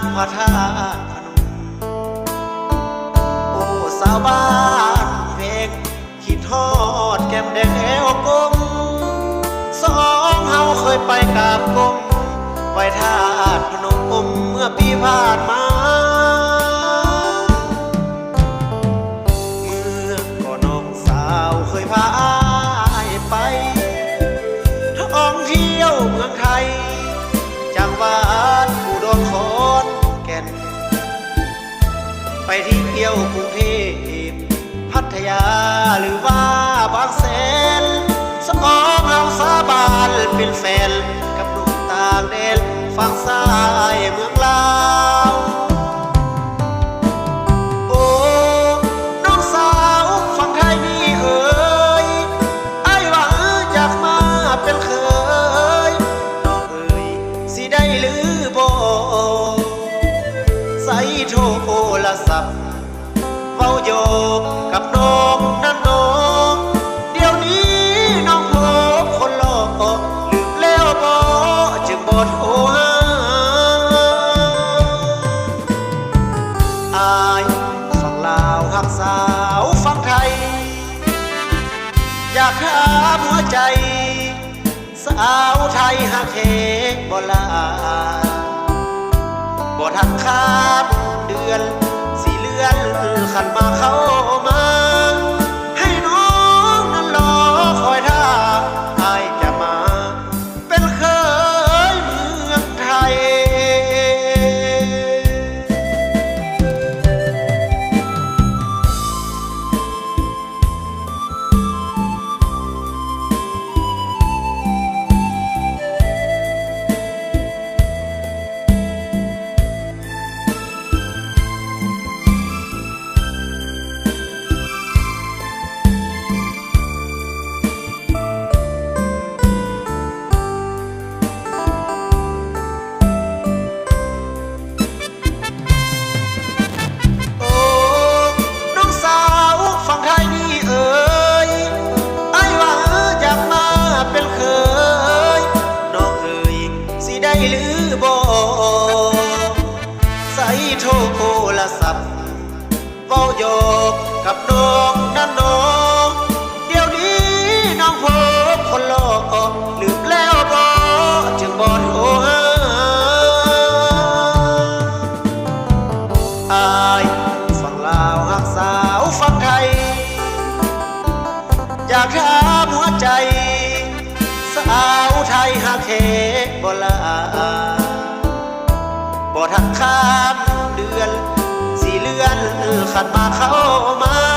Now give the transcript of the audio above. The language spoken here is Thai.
ดพระธาตุพนมโอ้สาวบ้านเพกคิดทอดแก้มแดงแอวกลมสองเฮาเคยไปกราบก้มไหว้ธาตุพนมเมื่อปีผ่านมาเมื่อก่อนน้องสาวเคยพาไปท่องเที่ยวเมืองไทยจังหวัดอุดรขอนแก่นไปที่เที่ยวกรุงเทพพัทยาหรือว่าบางแสนสองเฮาสาบานเป็นแฟนกับหนุ่มต่างแดนฝั่งซ้ายเมืองลาวโอ้น้องสาวฝั่งไทยนี่เอ๋ยไอ้หวังอยากมาเป็นเคยน้องเอ๋ยสิได้หรือบ่ใส่โทรศัพท์เว้าโยกกับน้องนั่นน้องเดี๋ยวนี้น้องพบคนหล่อลืมแล้วบ่จึงบ่โทรหาอายฝั่งลาวหักสาวฝั่งไทยอยากถามหัวใจสาวไทยหักเหบ่ลาบ่ทันข้ามเดือนสี่เลือนขันมาเข้ามาให้น้องนั้นรอคอยท่าอายจะมาเป็นเคยเมืองไทยหรือบ่ใส่โทรศัพท์เว้าโยกกับน้องนั่นน้องเดี๋ยวนี้น้องพบคนหล่อลืมแล้วบ่จึงบ่โทรหาอายฝั่งลาวหักสาวฝั่งไทยอยากถามหัวใจสาวไทยหักเหบ่ลาบ่ทันข้ามเดือนสี่เลือนขันมาเข้ามา